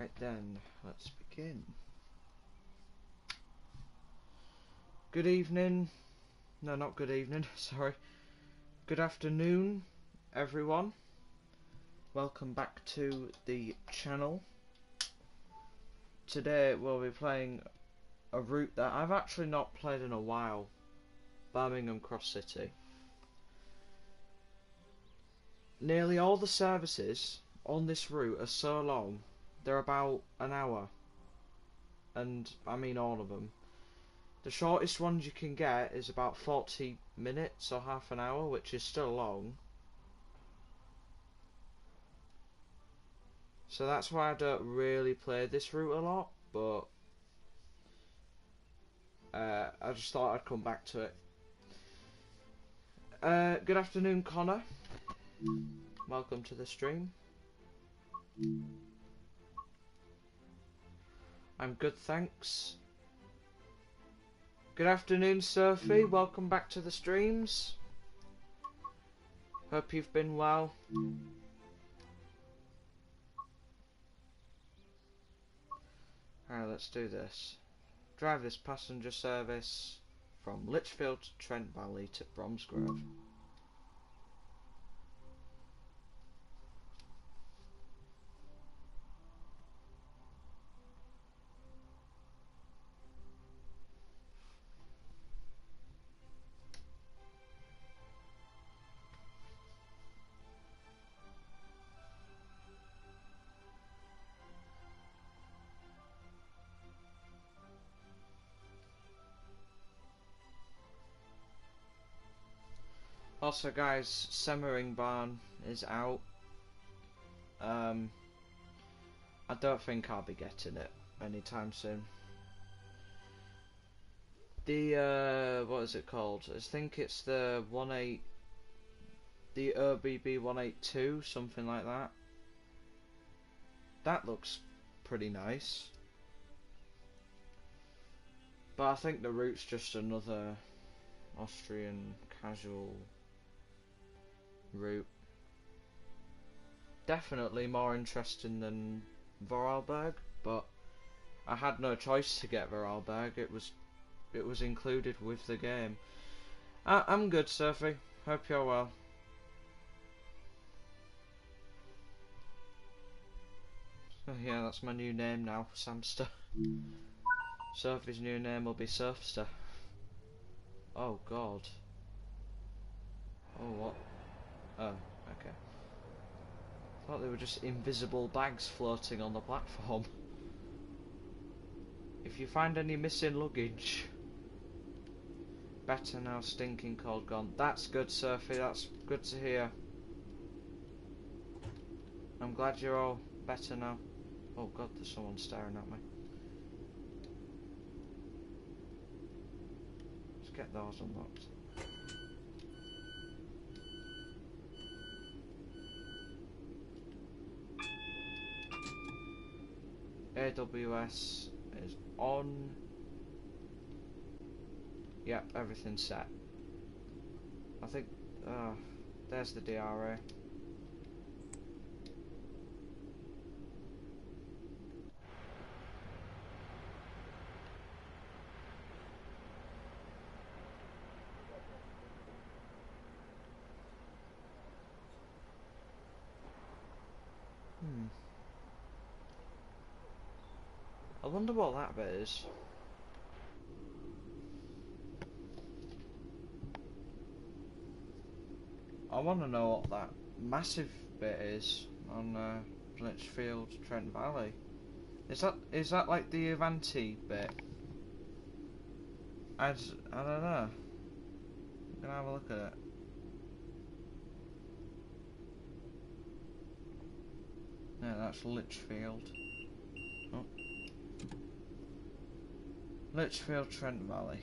Right then, let's begin. Good evening. No, not good evening, sorry. Good afternoon, everyone. Welcome back to the channel. Today we'll be playing a route that I've actually not played in a while. Birmingham Cross City. Nearly all the services on this route are so long, they're about an hour. And I mean all of them. The shortest ones you can get is about 40 minutes or half an hour, which is still long. So that's why I don't really play this route a lot, but I just thought I'd come back to it. Good afternoon, Connor. Welcome to the stream. I'm good, thanks. Good afternoon, Sophie. Welcome back to the streams. Hope you've been well. Alright, let's do this. Drive this passenger service from Lichfield to Trent Valley to Bromsgrove. Also guys, Semmering Barn is out. I don't think I'll be getting it anytime soon. The what is it called? I think it's the OBB 182, something like that. That looks pretty nice. But I think the route's just another Austrian casual route. Definitely more interesting than Vorarlberg, but I had no choice to get Vorarlberg. It was included with the game. I'm good, Sophie. Hope you're well. Oh, yeah, that's my new name now, Samster. Sophie's new name will be Surfster. Oh God. Oh what? Oh, okay. Thought they were just invisible bags floating on the platform. If you find any missing luggage. Better now, stinking cold gone. That's good, Sophie, that's good to hear. I'm glad you're all better now. Oh God, there's someone staring at me. Let's get those unlocked. AWS is on. Yep, everything's set. I think, there's the DRA. I wonder what that bit is. I want to know what that massive bit is on Lichfield, Trent Valley. Is that like the Avanti bit? I don't know. I'm gonna have a look at it. No, that's Lichfield. Oh. Lichfield, Trent Valley.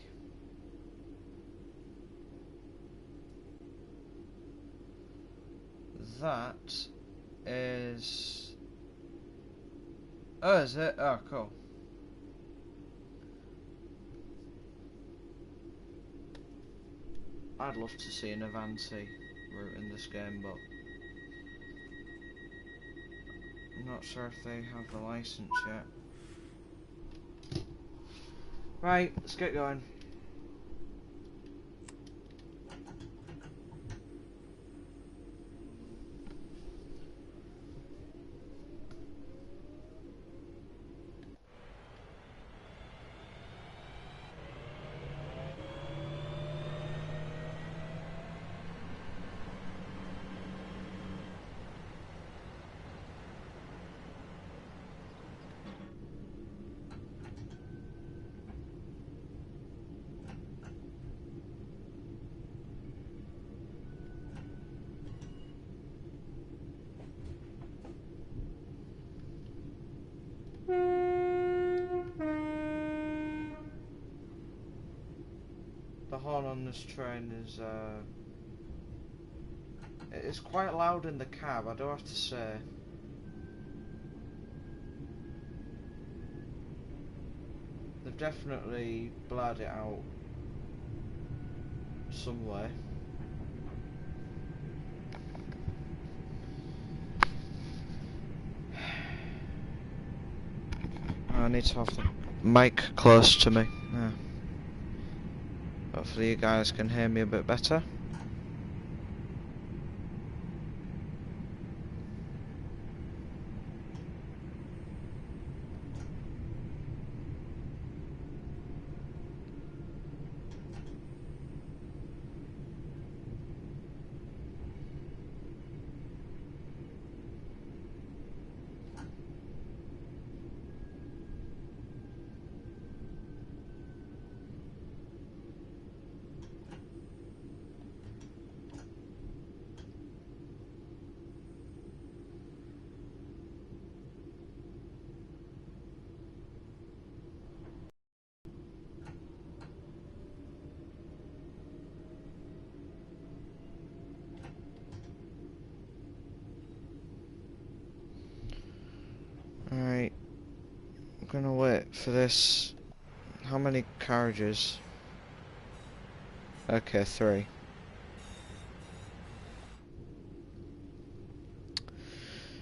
That is... Oh, is it? Oh, cool. I'd love to see an Avanti route in this game, but not sure if they have the license yet. Right, let's get going. The horn on this train is it's quite loud in the cab, I do have to say. They've definitely blurred it out some way. I need to have the mic close to me. Yeah. Hopefully you guys can hear me a bit better. Alright, I'm gonna wait for this. How many carriages? Okay, 3.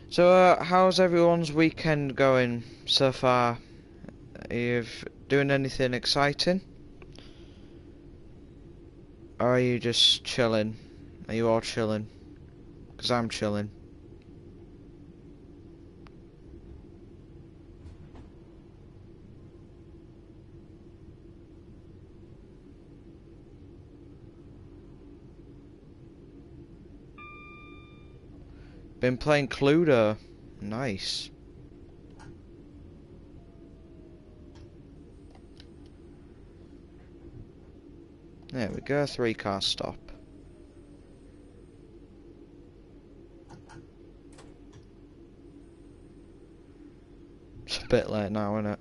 So, how's everyone's weekend going so far? Are you doing anything exciting? Or are you just chilling? Are you all chilling? 'Cause I'm chilling. Been playing Cluedo. Nice. There we go, 3-car stop. It's a bit late now, isn't it?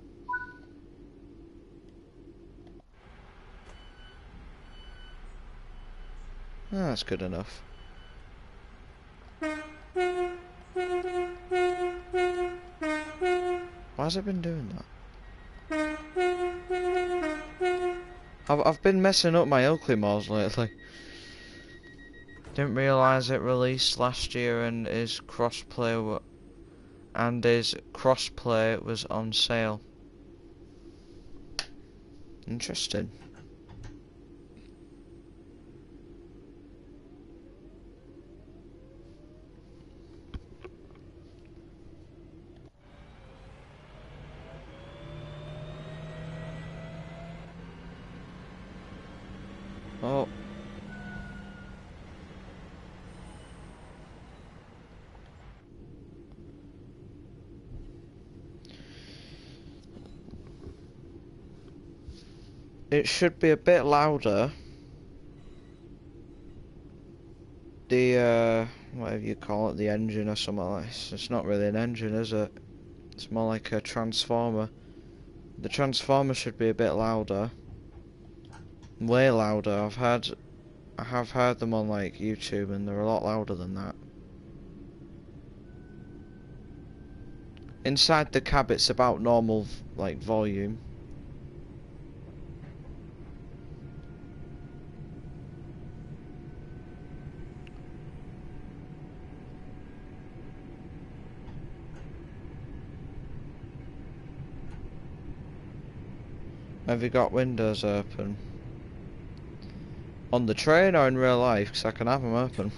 Oh, that's good enough. Why has it been doing that? I've been messing up my Oakley Moors lately. Didn't realise it released last year and his crossplay was on sale. Interesting. Oh. It should be a bit louder. The, whatever you call it, the engine or something like this. It's not really an engine, is it? It's more like a transformer. The transformer should be a bit louder. Way louder. I have heard them on like YouTube and they're a lot louder than that. Inside the cab it's about normal like volume. Have you got windows open? On the train or in real life? Because I can have them open.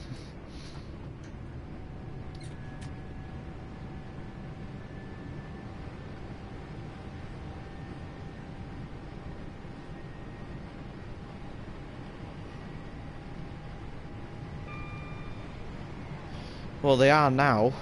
Well, they are now.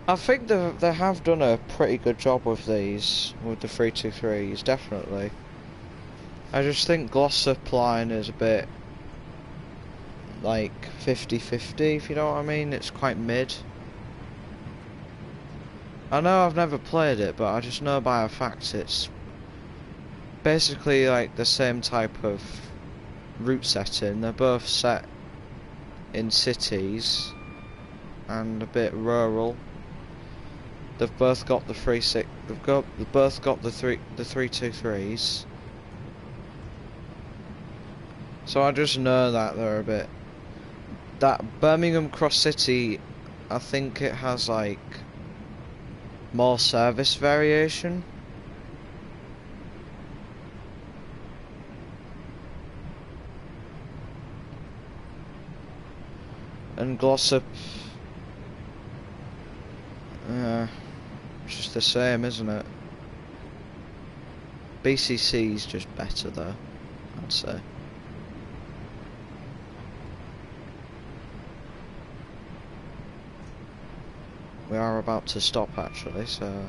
I think they have done a pretty good job with these, with the 323s, definitely. I just think Glossop line is a bit like 50-50, if you know what I mean. It's quite mid. I know I've never played it, but I just know by a fact it's basically like the same type of route setting. They're both set in cities and a bit rural. They've both got the they've both got the 323s. So I just know that they're a bit. That Birmingham Cross City, I think it has like more service variation. And Glossop, it's just the same, isn't it? BCC's just better though, I'd say. We are about to stop actually, so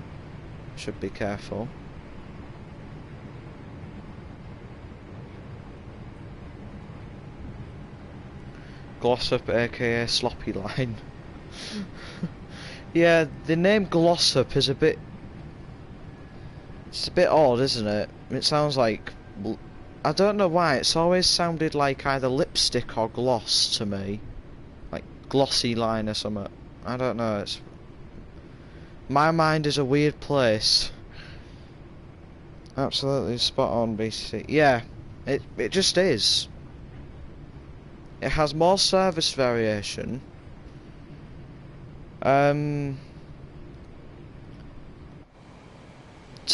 should be careful. Glossop, aka Sloppy Line. Yeah, the name Glossop is a bit... It's a bit odd, isn't it? It sounds like... I don't know why, it's always sounded like either lipstick or gloss to me. Like glossy line or something. I don't know, it's... My mind is a weird place. Absolutely spot on, BCC. Yeah, it just is. It has more service variation. To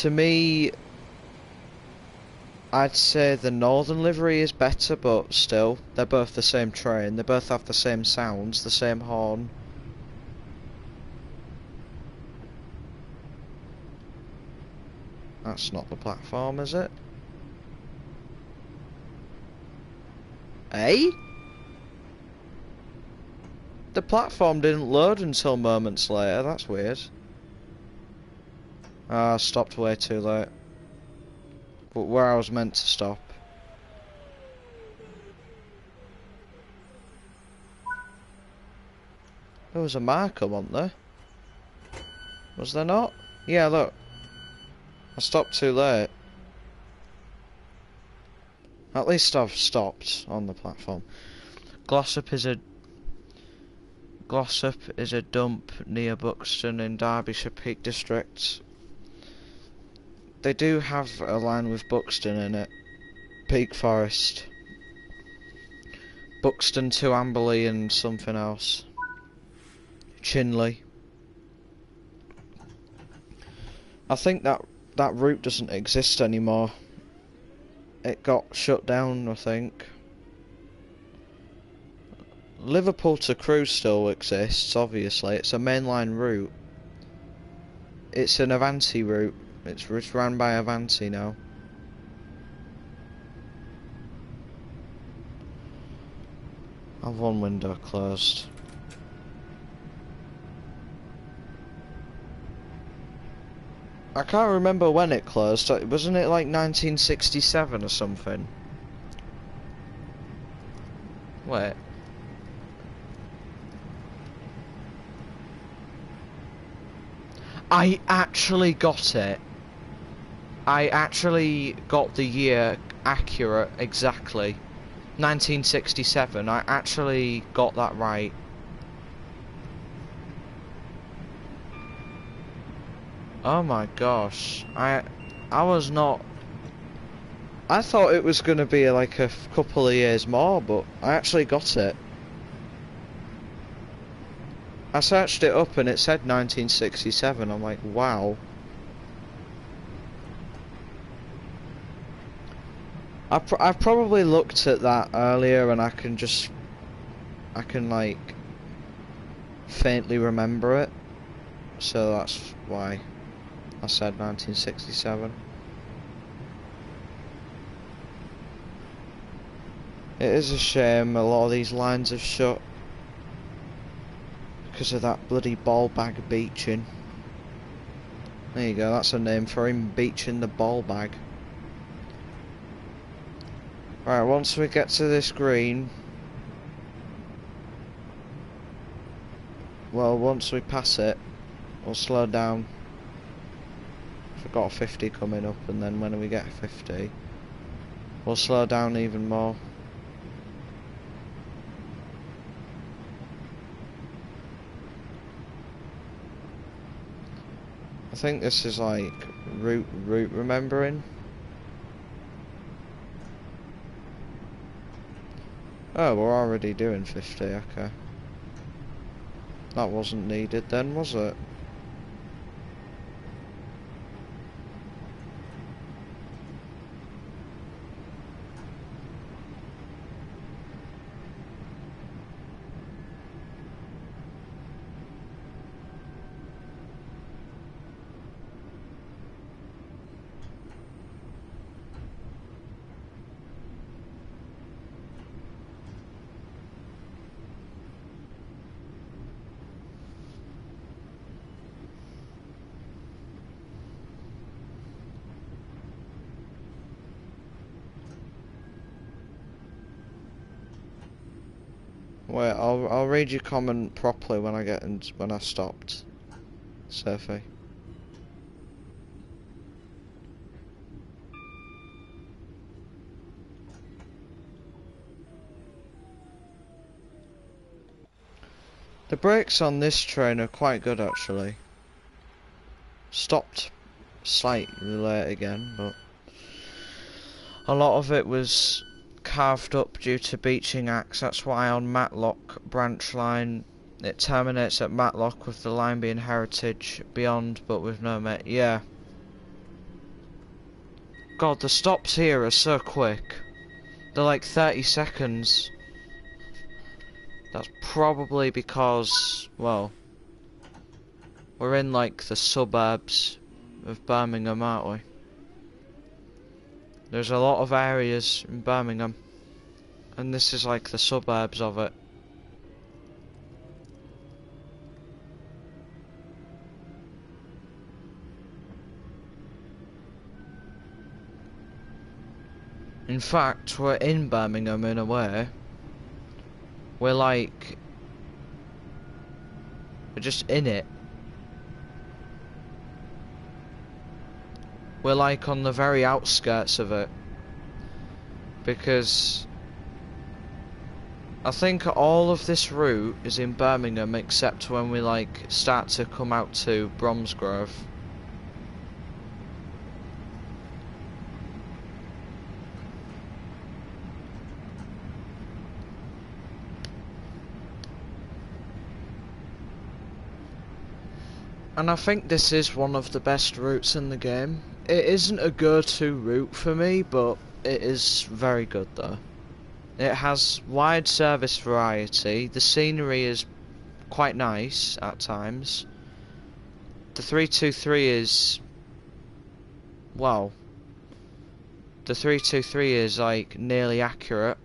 me, I'd say the Northern livery is better, but still, they're both the same train. They both have the same sounds, the same horn. That's not the platform, is it? Eh? The platform didn't load until moments later, that's weird. Ah, I stopped way too late. But where I was meant to stop. There was a marker, wasn't there? Was there not? Yeah, look. I stopped too late. At least I've stopped on the platform. Glossop is a dump near Buxton in Derbyshire Peak District. They do have a line with Buxton in it. Peak Forest. Buxton to Amberley and something else. Chinley. I think that route doesn't exist anymore. It got shut down, I think. Liverpool to Crewe still exists, obviously. It's a mainline route. It's an Avanti route. It's run by Avanti now. I've one window closed. I can't remember when it closed. Wasn't it like 1967 or something? Wait. I actually got it. I actually got the year accurate, exactly. 1967. I actually got that right. Oh my gosh. I was not... I thought it was going to be like a couple of years more, but I actually got it. I searched it up and it said 1967. I'm like, wow. I've probably looked at that earlier and I can like faintly remember it. So that's why I said 1967. It is a shame a lot of these lines have shut because of that bloody ball bag beaching. There you go, that's a name for him, beaching the ball bag. Right, once we get to this green, well, once we pass it, we'll slow down. We've got a 50 coming up, and then when we get 50, we'll slow down even more. I think this is like route remembering. Oh, we're already doing 50, okay. That wasn't needed then, was it? Wait, I'll read your comment properly when I stopped, Sophie. The brakes on this train are quite good actually. Stopped slightly late again, but a lot of it was carved up due to beaching acts. That's why on Matlock branch line it terminates at Matlock with the line being Heritage beyond but with no yeah. God, the stops here are so quick. They're like 30 seconds. That's probably because, well, we're in like the suburbs of Birmingham, aren't we? There's a lot of areas in Birmingham, and this is like the suburbs of it. In fact, we're in Birmingham in a way. We're just in it. We're like on the very outskirts of it. Because I think all of this route is in Birmingham except when we like start to come out to Bromsgrove. And I think this is one of the best routes in the game. It isn't a go-to route for me, but it is very good though. It has wide service variety, the scenery is quite nice at times. The 323 is... well... the 323 is like nearly accurate.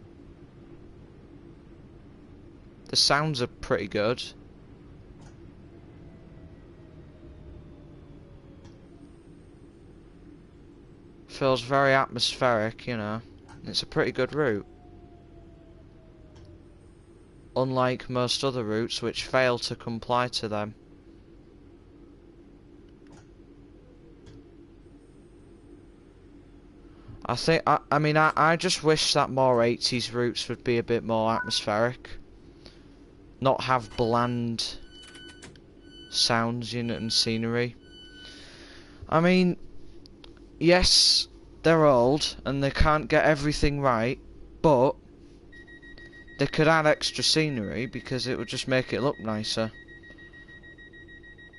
The sounds are pretty good. Feels very atmospheric, you know. It's a pretty good route. Unlike most other routes which fail to comply to them. I just wish that more 80s routes would be a bit more atmospheric. Not have bland sounds, you know, and scenery. I mean, yes, they're old and they can't get everything right, but they could add extra scenery because it would just make it look nicer.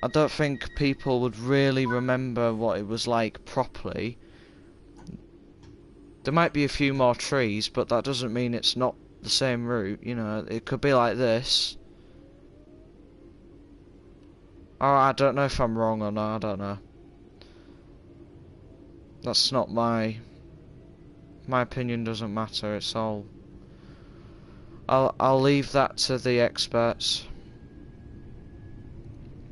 I don't think people would really remember what it was like properly. There might be a few more trees, but that doesn't mean it's not the same route, you know. It could be like this. Oh, I don't know if I'm wrong or not, I don't know. That's not my opinion doesn't matter, it's all... I'll leave that to the experts.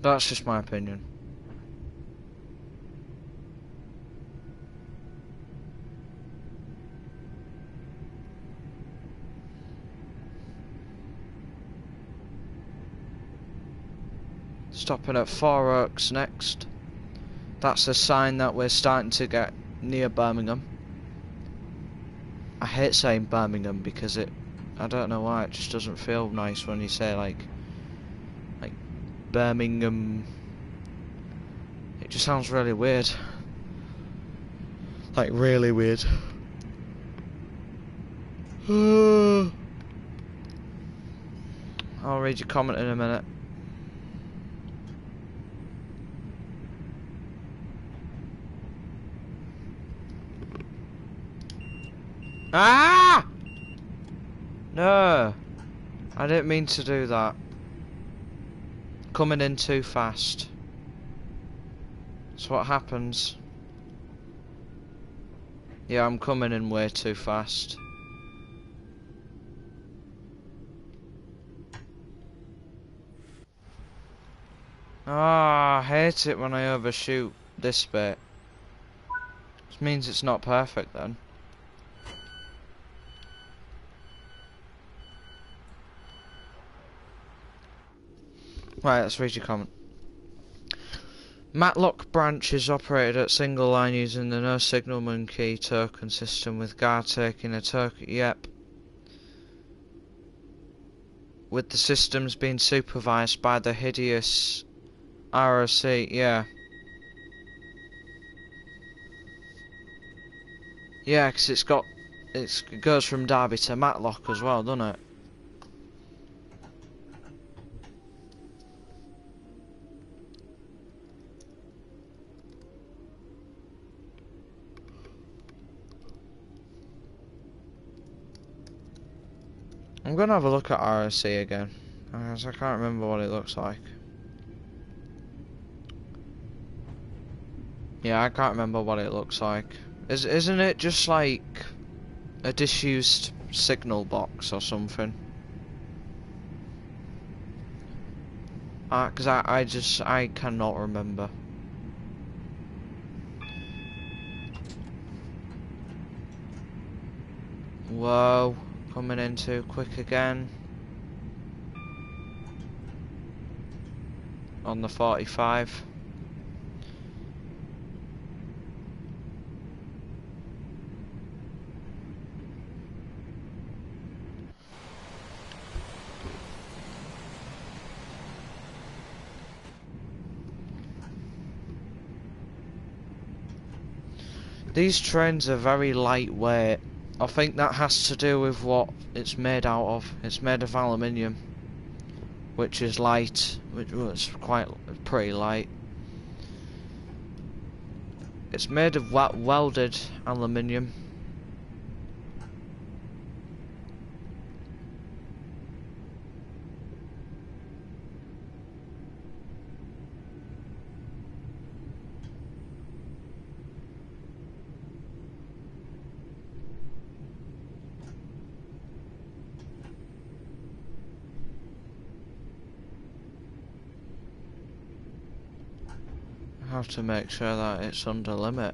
That's just my opinion. Stopping at Four Oaks next. That's a sign that we're starting to get near Birmingham. I hate saying Birmingham because I don't know why, it just doesn't feel nice when you say like Birmingham. It just sounds really weird. Like really weird. I'll read your comment in a minute. Ah! No! I didn't mean to do that. Coming in too fast. That's what happens. Yeah, I'm coming in way too fast. Ah, I hate it when I overshoot this bit. Which means it's not perfect then. Right, let's read your comment. Matlock branch is operated at single line using the no signal monkey token system with guard taking a token. Yep. With the systems being supervised by the hideous ROC, yeah. Yeah, because it goes from Derby to Matlock as well, doesn't it? I'm gonna have a look at ROC again, because I can't remember what it looks like. Yeah, I can't remember what it looks like. Isn't it just like a disused signal box or something? Because I cannot remember. Whoa, coming in too quick again. On the 45. These trains are very lightweight. I think that has to do with what it's made out of. It's made of aluminium, which is light, which was pretty light. It's made of welded aluminium. I have to make sure that it's under limit.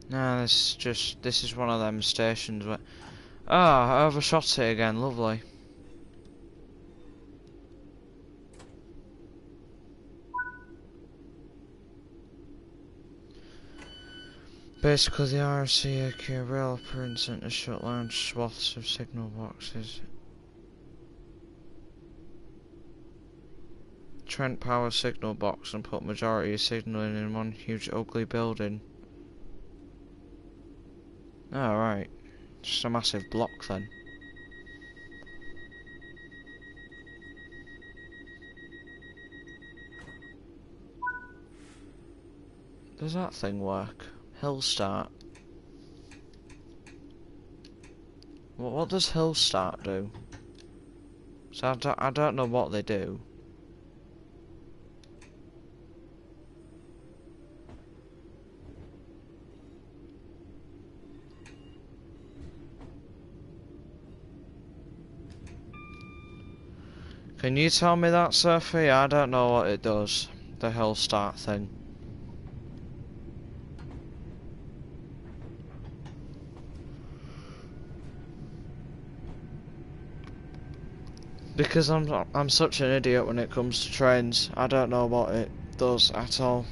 No, this is one of them stations where... Ah, I overshot it again, lovely. Basically, the RCAQ rail operating centre shut large swaths of signal boxes. Trent Power signal box and put majority of signalling in one huge ugly building. Oh, right. Just a massive block then. Does that thing work? Hill start. What does hill start do? So I don't know what they do. Can you tell me that, Sophie? I don't know what it does. The hill start thing. Because I'm such an idiot when it comes to trains. I don't know what it does at all.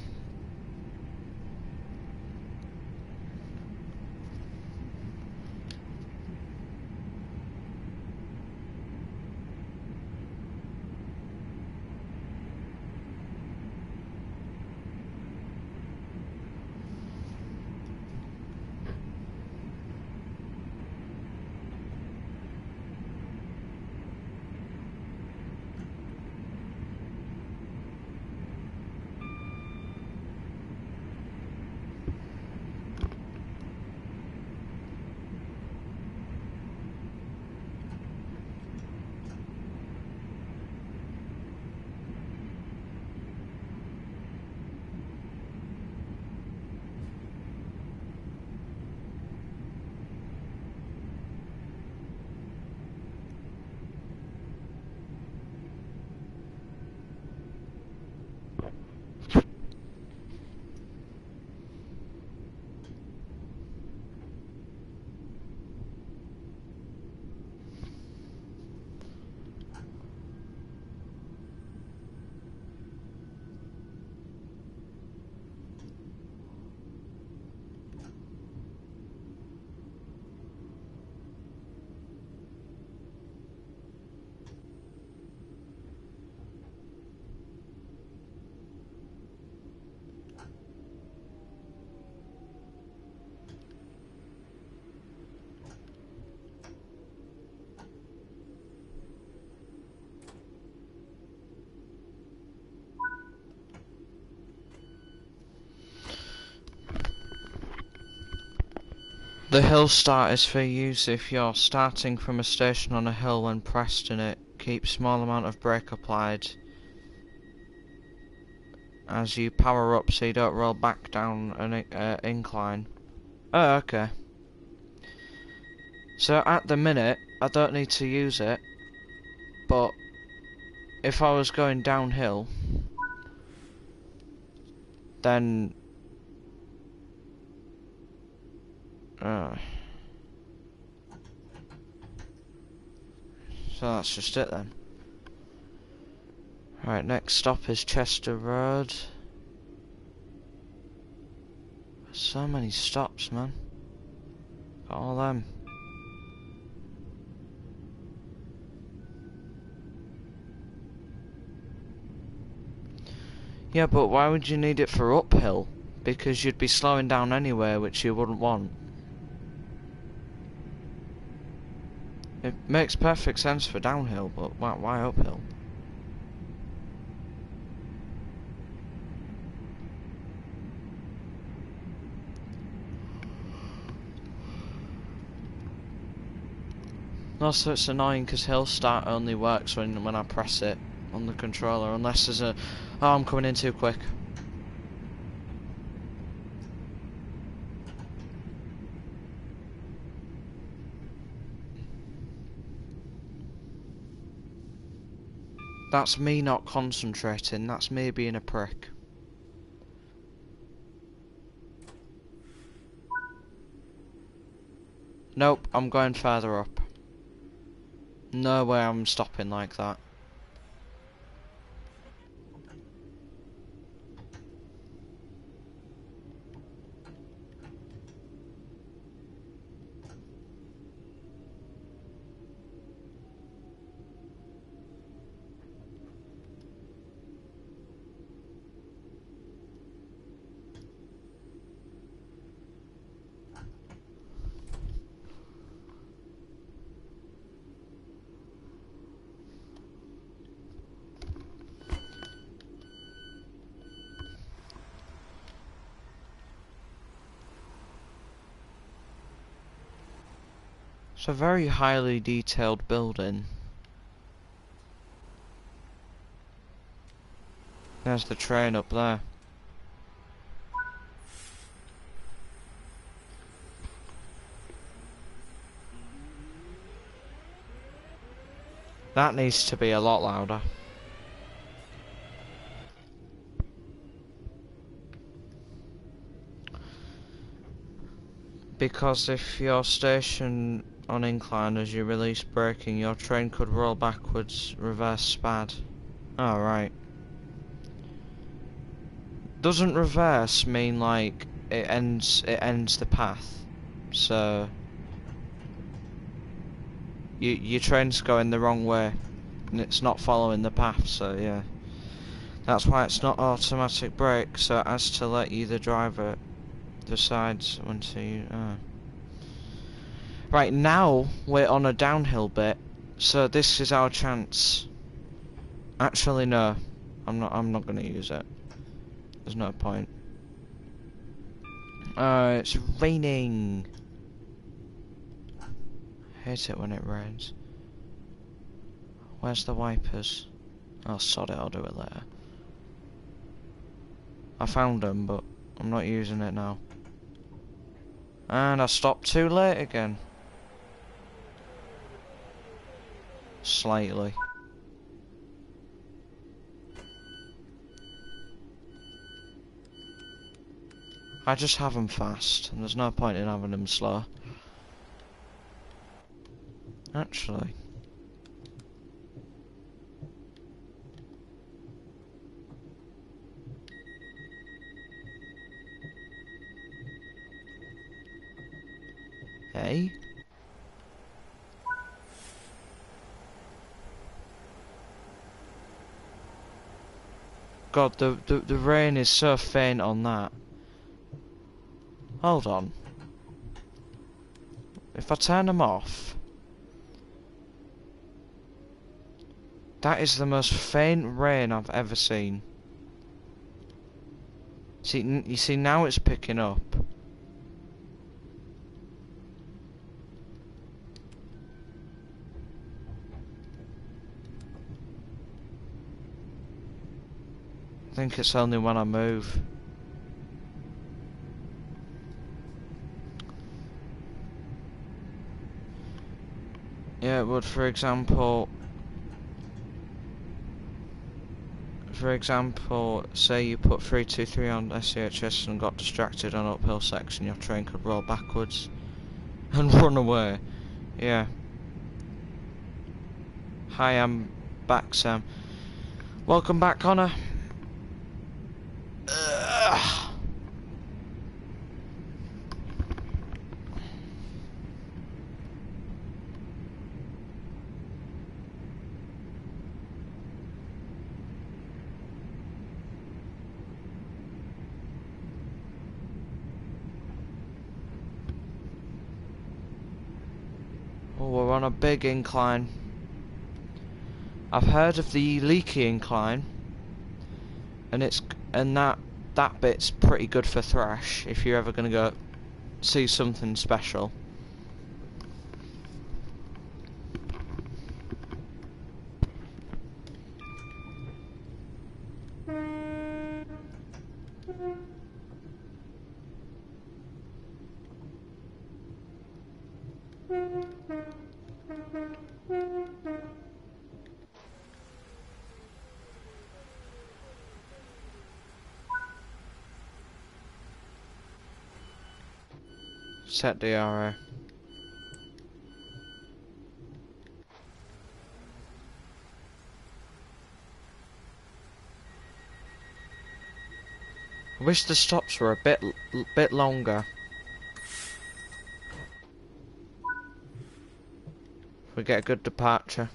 The hill start is for use if you're starting from a station on a hill when pressed in it. Keep small amount of brake applied as you power up so you don't roll back down an incline. Oh, okay. So at the minute, I don't need to use it, but if I was going downhill, then so that's just it then. Right, next stop is Chester Road. So many stops, man. Got all them. Yeah, but why would you need it for uphill? Because you'd be slowing down anyway, which you wouldn't want. It makes perfect sense for downhill, but why uphill? Also, it's annoying because hill start only works when I press it on the controller, unless there's a... Oh, I'm coming in too quick. That's me not concentrating, that's me being a prick. Nope, I'm going further up. No way I'm stopping like that. It's a very highly detailed building. There's the train up there. That needs to be a lot louder. Because if your station on incline as you release braking, your train could roll backwards, reverse spad. Oh, right. Doesn't reverse mean like it ends the path? So your train's going the wrong way and it's not following the path, so yeah. That's why it's not automatic brake, so it has to let you the driver decides when to Right, now we're on a downhill bit, so this is our chance. Actually no, I'm not gonna use it. There's no point. It's raining. I hate it when it rains. Where's the wipers? Oh, sod it, I'll do it later. I found them, but I'm not using it now. And I stopped too late again. Slightly. I just have them fast, and there's no point in having them slow. Actually. Hey? God, the rain is so faint on that. Hold on. If I turn them off... That is the most faint rain I've ever seen. See, you see, now it's picking up. I think it's only when I move. Yeah, it would, for example, say you put 323 on SCHS and got distracted on uphill section, your train could roll backwards and run away. Yeah. Hi, I'm back, Sam. Welcome back, Connor. Oh, we're on a big incline. I've heard of the leaky incline, and that bit's pretty good for thrash if you're ever gonna go see something special. Set DRA. I wish the stops were a bit longer. We get a good departure.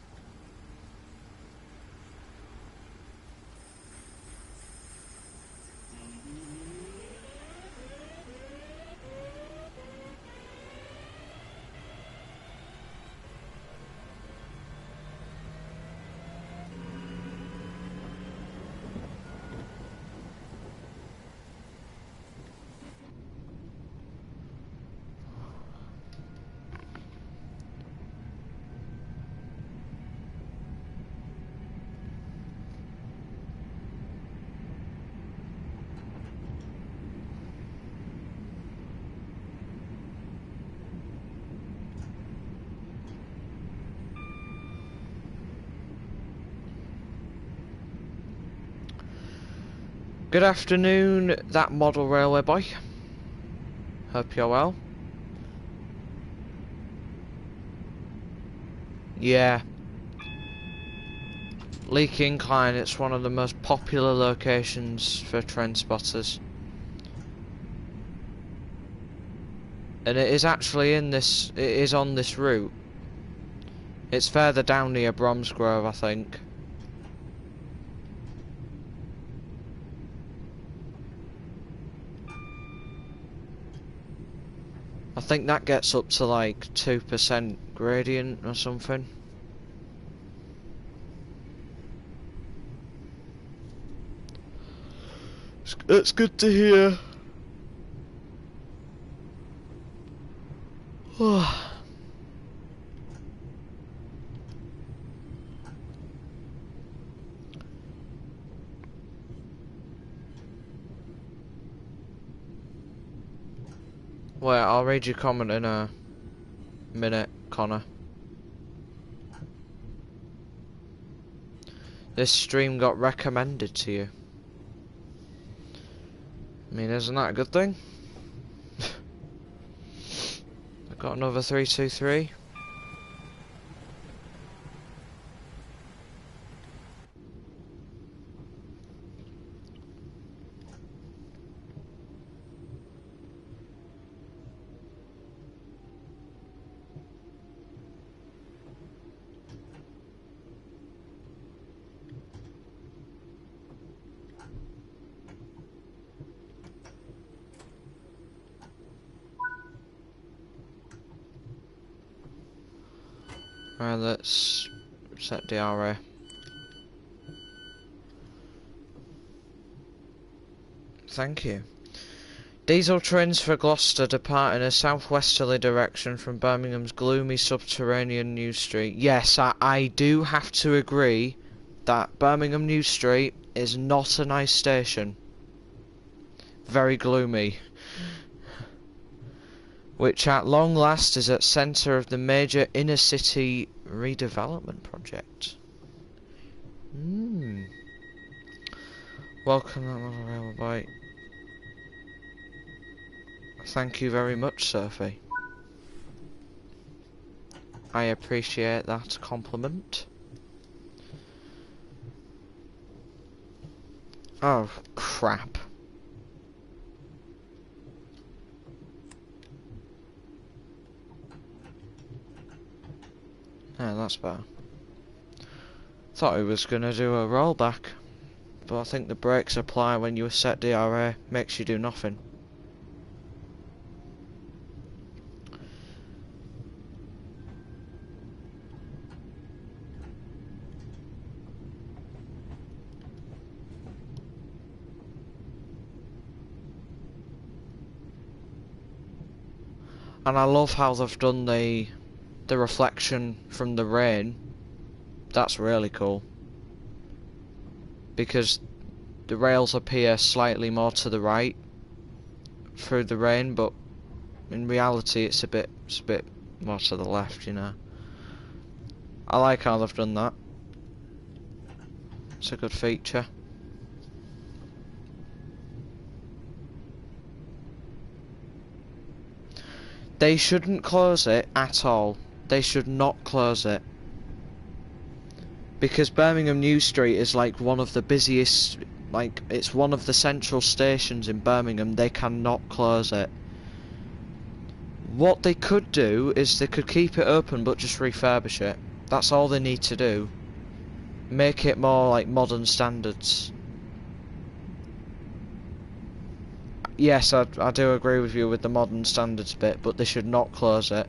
Good afternoon, that model railway boy. Hope you're well. Yeah. Leaky Incline, it's one of the most popular locations for train spotters. And it is actually it is on this route. It's further down near Bromsgrove, I think. I think that gets up to like 2% gradient or something. It's good to hear. Wait, I'll read your comment in a minute, Connor. This stream got recommended to you. I mean, isn't that a good thing? I've got another 323. Right, let's set DRA. Thank you. Diesel trains for Gloucester depart in a southwesterly direction from Birmingham's gloomy subterranean New Street. Yes, I do have to agree that Birmingham New Street is not a nice station. Very gloomy. Which at long last is at centre of the major inner city redevelopment project. Welcome, that model railway. Thank you very much, Sophie. I appreciate that compliment. Oh, crap. Yeah, that's better. Thought he was gonna do a rollback, but I think the brakes apply when you set DRA, makes you do nothing. And I love how they've done the reflection from the rain. That's really cool. Because the rails appear slightly more to the right through the rain, but in reality it's a bit more to the left, you know. I like how they've done that. It's a good feature. They shouldn't close it at all. They should not close it. Because Birmingham New Street is like one of the busiest, like it's one of the central stations in Birmingham. They cannot close it. What they could do is they could keep it open but just refurbish it. That's all they need to do. Make it more like modern standards. Yes, I do agree with you with the modern standards bit, but they should not close it.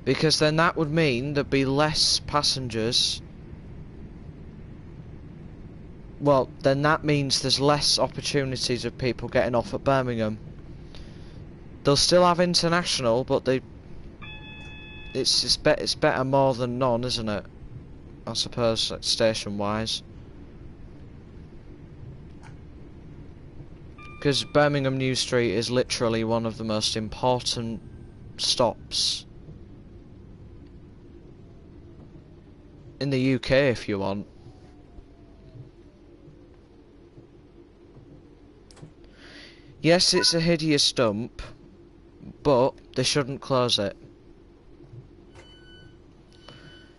Because then that would mean there'd be less passengers. Well, then that means there's less opportunities of people getting off at Birmingham. They'll still have international, but it's better more than none, isn't it? I suppose, like, station-wise. Because Birmingham New Street is literally one of the most important stops. in the UK if you want. Yes, it's a hideous dump, but they shouldn't close it.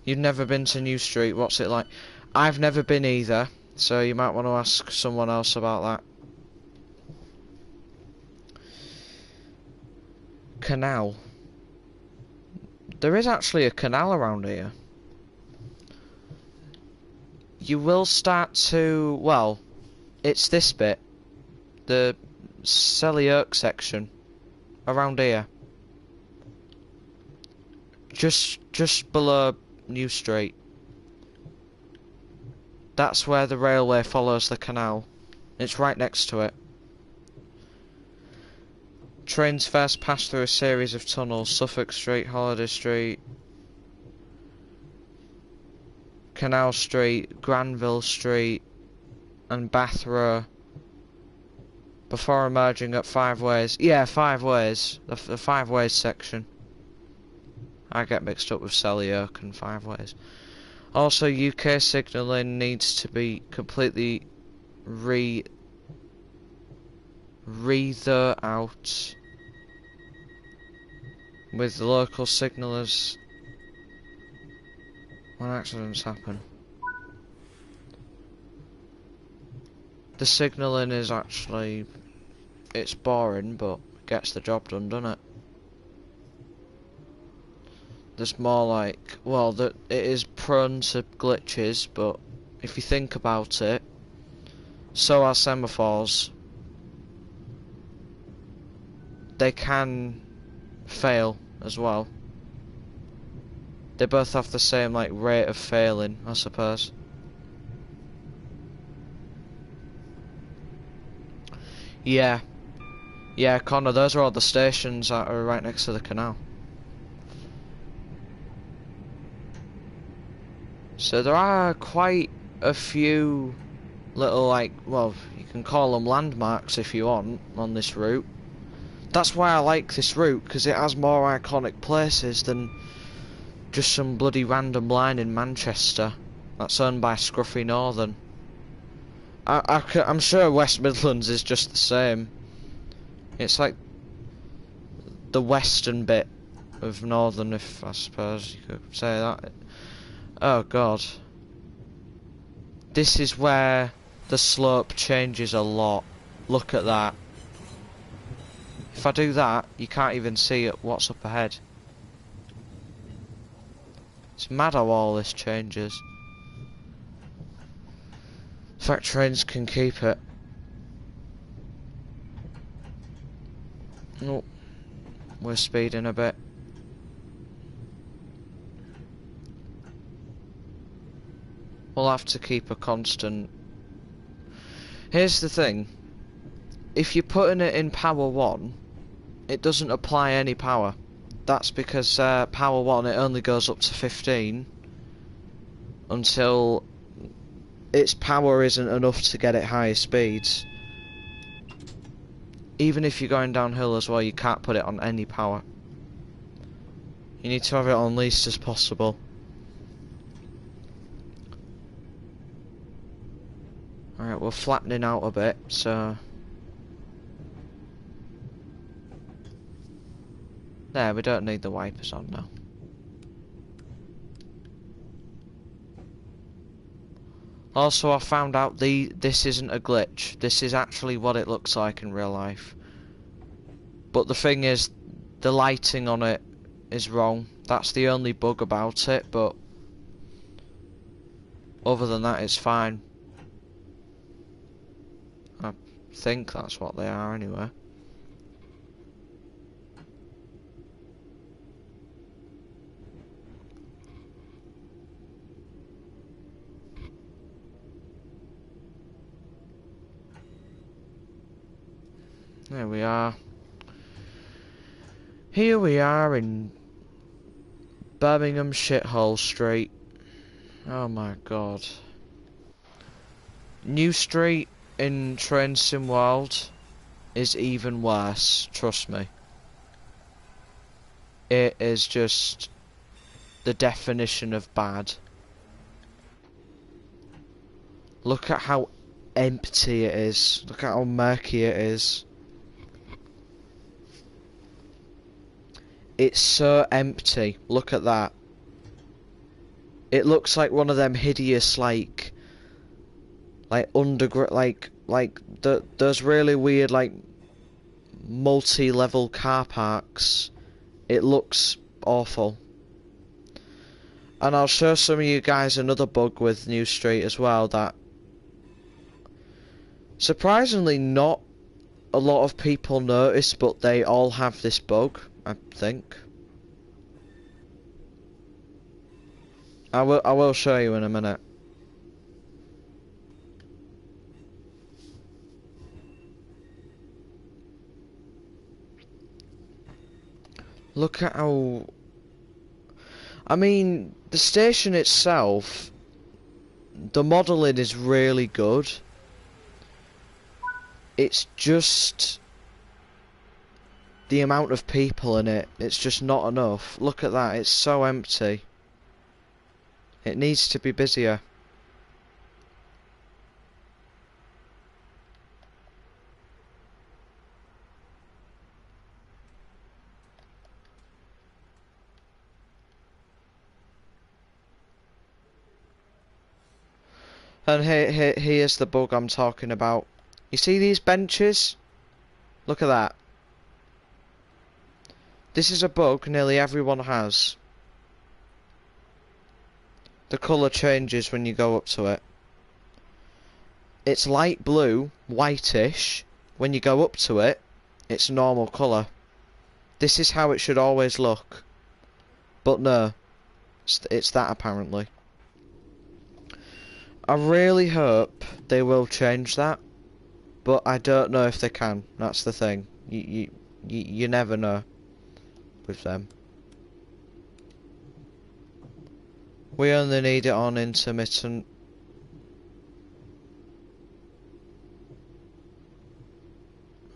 You've never been to New Street, what's it like? I've never been either, so you might want to ask someone else about that. Canal. There is actually a canal around here. You will start to, well, it's this bit. The Selly Oak section. Around here. Just below New Street. That's where the railway follows the canal. It's right next to it. Trains first pass through a series of tunnels. Suffolk Street, Holiday Street, Canal Street, Granville Street, and Bath Row. Before emerging at Five Ways. Yeah, Five Ways. The Five Ways section. I get mixed up with Selly Oak and Five Ways. Also, UK signalling needs to be completely re-thought out with the local signallers when accidents happen. The signalling is actually, it's boring, but gets the job done, doesn't it? There's more like, well, it is prone to glitches, but if you think about it, so are semaphores. They can fail as well. They both have the same like rate of failing, I suppose. Yeah, Connor, those are all the stations that are right next to the canal. So there are quite a few little like, well, you can call them landmarks if you want, on this route. That's why I like this route, because it has more iconic places than just some bloody random line in Manchester that's owned by Scruffy Northern. I'm sure West Midlands is just the same. It's like the western bit of Northern, if I suppose you could say that. Oh god. This is where the slope changes a lot. Look at that. If I do that, you can't even see what's up ahead. It's mad how all this changes. In fact, trains can keep it. Oh, we're speeding a bit. We'll have to keep a constant. Here's the thing. If you're putting it in power 1, it doesn't apply any power. That's because power 1, it only goes up to 15 until its power isn't enough to get it higher speeds. Even if you're going downhill as well, you can't put it on any power. You need to have it on least as possible. Alright, we're flattening out a bit, so... There, we don't need the wipers on now. Also, I found out this isn't a glitch. This is actually what it looks like in real life. But the thing is, the lighting on it is wrong. That's the only bug about it, but... other than that, it's fine. I think that's what they are anyway. There we are. Here we are in Birmingham Shithole Street. Oh my god. New Street in Train Sim World is even worse, trust me. It is just the definition of bad. Look at how empty it is. Look at how murky it is. It's so empty. Look at that. It looks like one of them hideous, like underground, those really weird, like, multi-level car parks. It looks awful. And I'll show some of you guys another bug with New Street as well that surprisingly not a lot of people notice, but they all have this bug, I think. I will show you in a minute. Look at how... I mean, the station itself, the modelling is really good. It's just the amount of people in it. It's just not enough. Look at that. It's so empty. It needs to be busier. And here's the bug I'm talking about. You see these benches? Look at that. This is a bug nearly everyone has. The colour changes when you go up to it. It's light blue, whitish. When you go up to it, it's normal colour. This is how it should always look. But no, it's that apparently. I really hope they will change that, but I don't know if they can. That's the thing. You never know with them. We only need it on intermittent.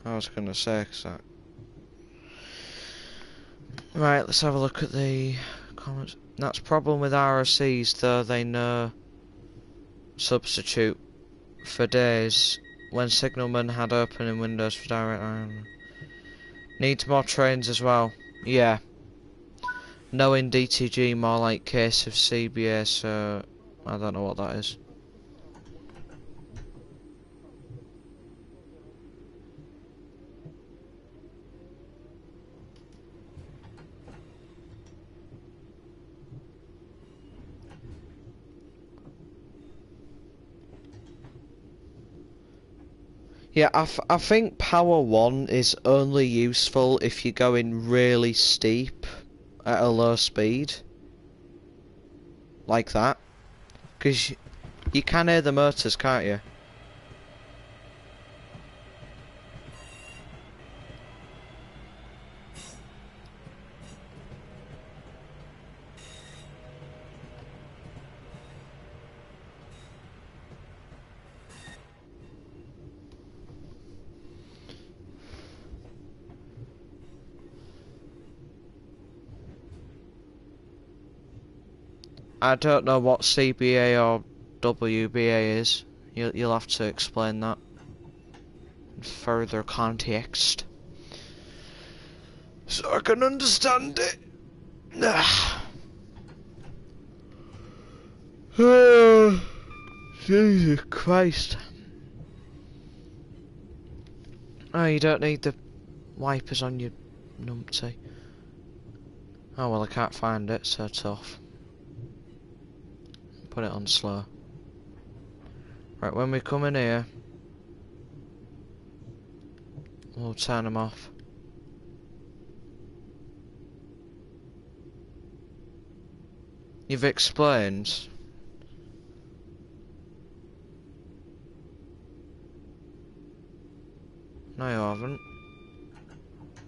I was gonna say, cause that... Right, let's have a look at the comments. That's problem with ROCs, though they know substitute for days when signalman had opening windows for direct line. Needs more trains as well. Yeah. Knowing DTG more like case of CBA, so I don't know what that is. Yeah, I think Power 1 is only useful if you're going really steep at a low speed. Like that. Because you can hear the motors, can't you? I don't know what CBA or WBA is. You'll have to explain that in further context, so I can understand it. Oh, Jesus Christ. Oh, you don't need the wipers on your numpty. Oh well, I can't find it, so tough. Put it on slow. Right, when we come in here, we'll turn them off. You've explained. No, you haven't.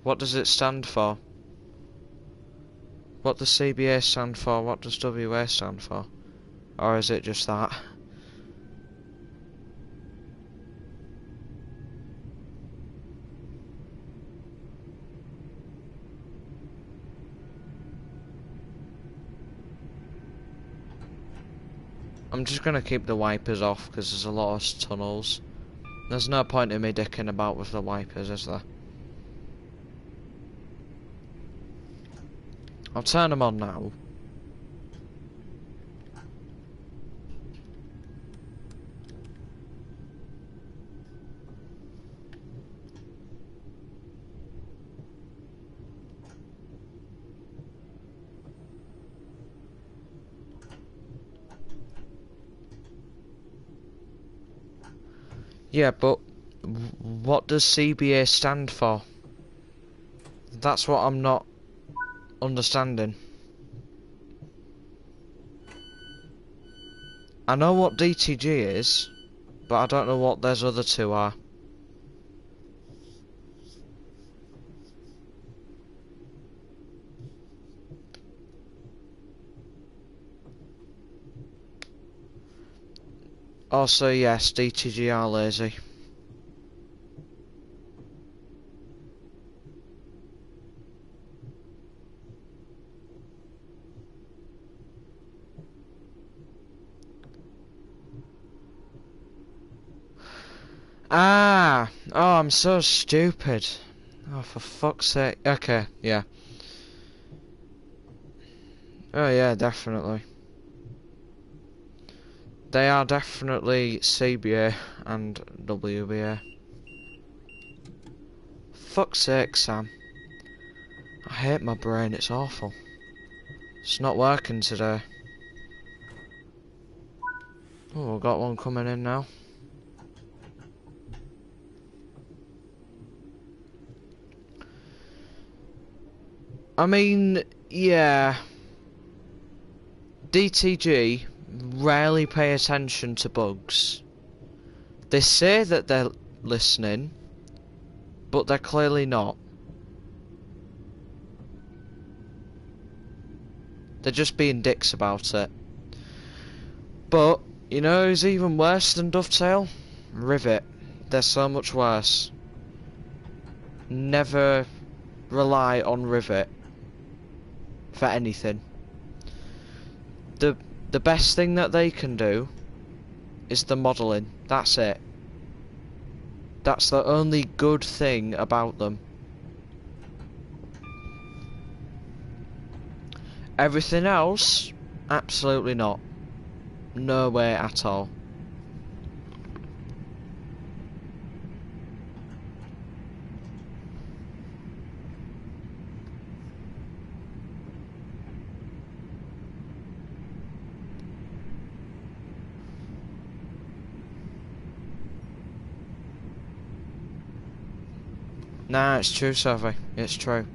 What does it stand for? What does CBA stand for? What does WA stand for? Or is it just that? I'm just gonna keep the wipers off because there's a lot of tunnels. There's no point in me dicking about with the wipers, is there? I'll turn them on now. Yeah, but what does CBA stand for? That's what I'm not understanding. I know what DTG is, but I don't know what those other two are. Also, yes, DTG are lazy. Ah! Oh, I'm so stupid. Oh, for fuck's sake. Okay, yeah. Oh, yeah, definitely. They are definitely CBA and WBA. Fuck's sake, Sam. I hate my brain, it's awful. It's not working today. Oh, we've got one coming in now. I mean, yeah. DTG rarely pay attention to bugs. They say that they're listening, but they're clearly not. They're just being dicks about it. But, you know who's even worse than Dovetail? Rivet. They're so much worse. Never rely on Rivet for anything. The best thing that they can do is the modelling. That's it. That's the only good thing about them. Everything else, absolutely not. No way at all. Nah, it's true, Sophie. It's true.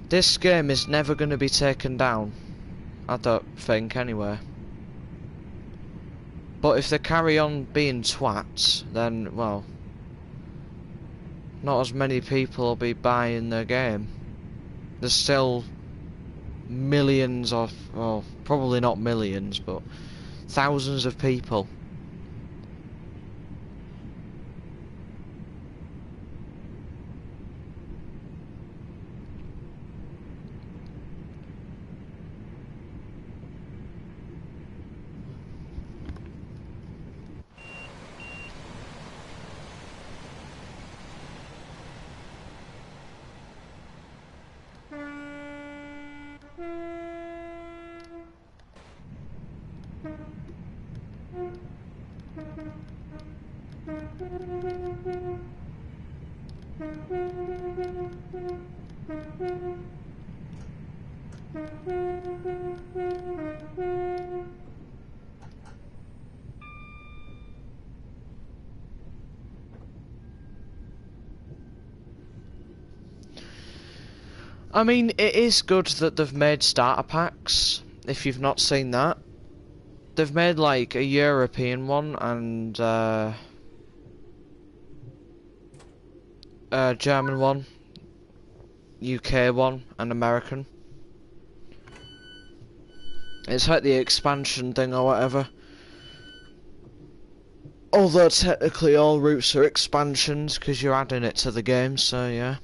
This game is never going to be taken down. I don't think, anyway. But if they carry on being twats, then, well, not as many people will be buying the game. There's still millions of, well, probably not millions, but thousands of people. I mean, it is good that they've made starter packs, if you've not seen that. They've made like a European one and a German one, UK one, and American. It's like the expansion thing or whatever. Although technically all routes are expansions because you're adding it to the game, so yeah.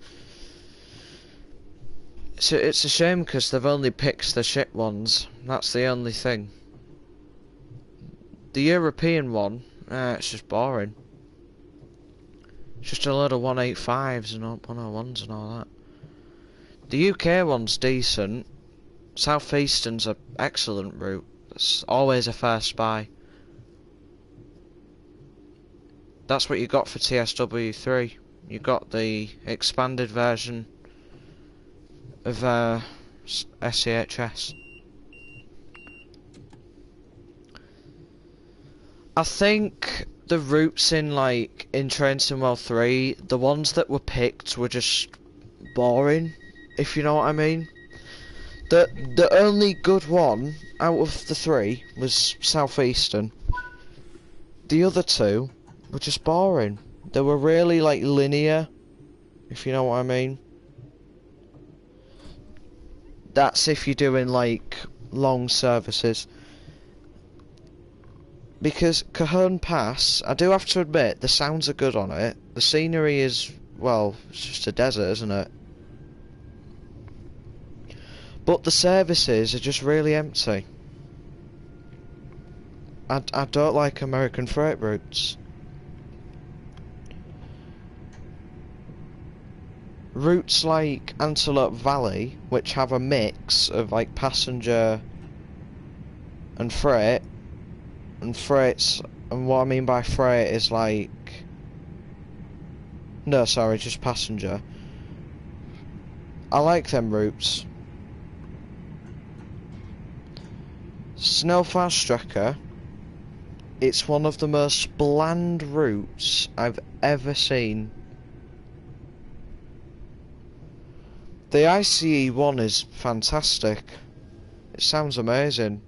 it's a shame because they've only picked the shit ones. That's the only thing. The European one, it's just boring. It's just a load of 185s and 101s and all that. The UK one's decent. South Eastern's an excellent route. It's always a first buy. That's what you got for TSW3. You got the expanded version of SCHS. I think the routes in Train Sim World 3, the ones that were picked were just boring, if you know what I mean. The only good one out of the three was Southeastern. The other two were just boring. They were really linear, if you know what I mean. That's if you're doing long services. Because Cajon Pass, I do have to admit, the sounds are good on it. The scenery is, well, it's just a desert, isn't it? But the services are just really empty. I don't like American freight routes. Routes like Antelope Valley, which have a mix of passenger and freight, and freight's, and what I mean by freight is no, sorry, just passenger. I like them routes. Snowfast-Strecker, it's one of the most bland routes I've ever seen. The ICE one is fantastic. It sounds amazing.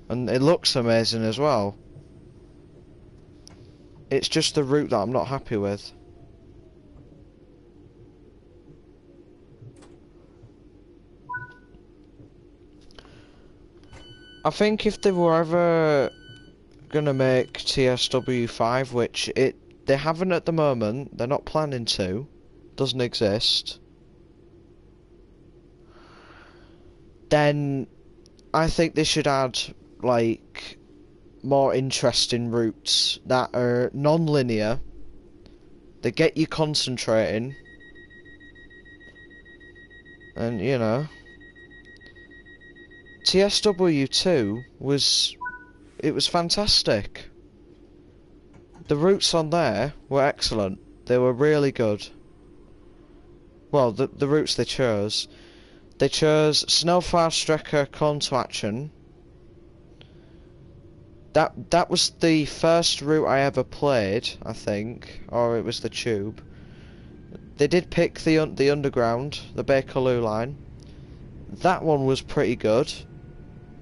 And it looks amazing as well. It's just the route that I'm not happy with. I think if they were ever gonna make TSW5, which they haven't at the moment, they're not planning to, doesn't exist, then I think they should add more interesting routes that are non-linear, they get you concentrating, and you know, TSW2 was fantastic. The routes on there were excellent. They were really good. Well, the routes they chose. They chose Snowfast-Strecker Call to Action. That was the first route I ever played, I think, or it was the Tube. They did pick the Underground, the Bakerloo line. That one was pretty good.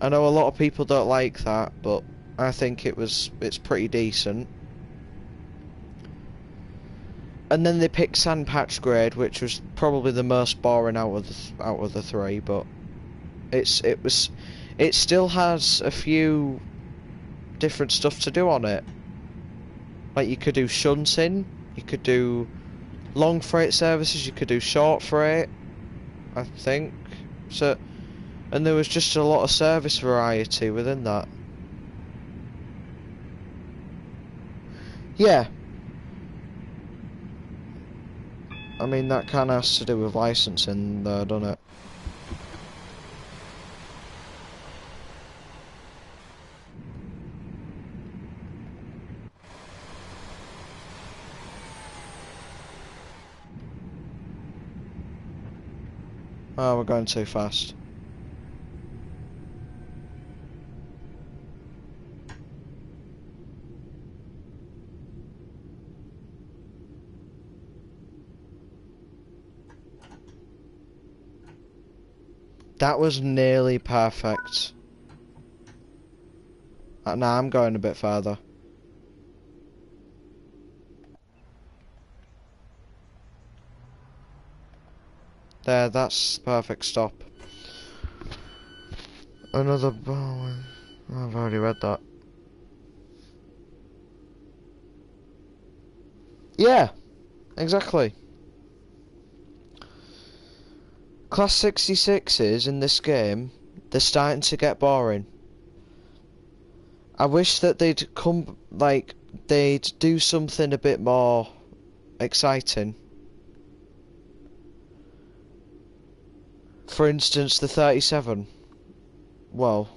I know a lot of people don't like that, but I think it's pretty decent. And then they picked Sandpatch Grade, which was probably the most boring out of the three, but it still has a few different stuff to do on it. Like you could do shunting, you could do long freight services, you could do short freight, I think. So, and there was just a lot of service variety within that. Yeah. I mean, that kind of has to do with licensing there, doesn't it? Oh, we're going too fast. That was nearly perfect. Now I'm going a bit further. There, that's perfect stop. Another Bowen. Oh, I've already read that. Yeah, exactly. Class 66s in this game, they're starting to get boring. I wish that they'd they'd do something a bit more exciting. For instance, the 37. Well,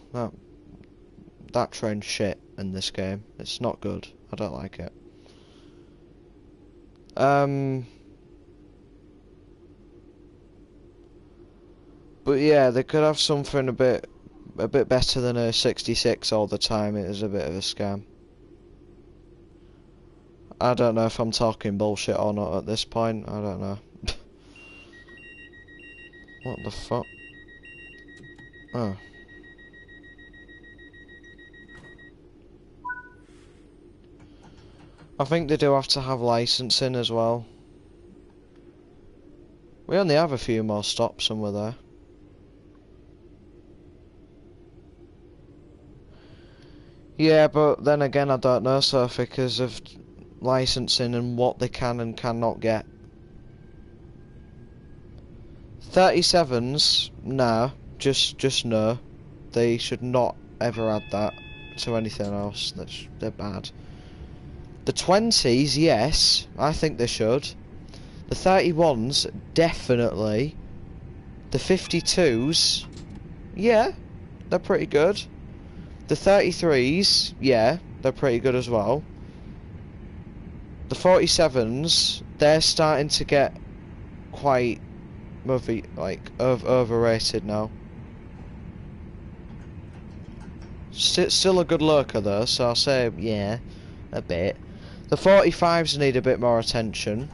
that train's shit in this game. It's not good. I don't like it. But yeah, they could have something a bit better than a 66 all the time. It is a bit of a scam. I don't know if I'm talking bullshit or not at this point. I don't know. What the fuck? Oh. I think they do have to have licensing as well. We only have a few more stops and we're there. Yeah, but then again, I don't know, Sophie, because of licensing and what they can and cannot get. 37s, nah, just no. They should not ever add that to anything else. They're bad. The 20s, yes, I think they should. The 31s, definitely. The 52s, yeah, they're pretty good. The 33s, yeah, they're pretty good as well. The 47s, they're starting to get quite overrated now. Still a good lurker though, so I'll say yeah, a bit. The 45s need a bit more attention.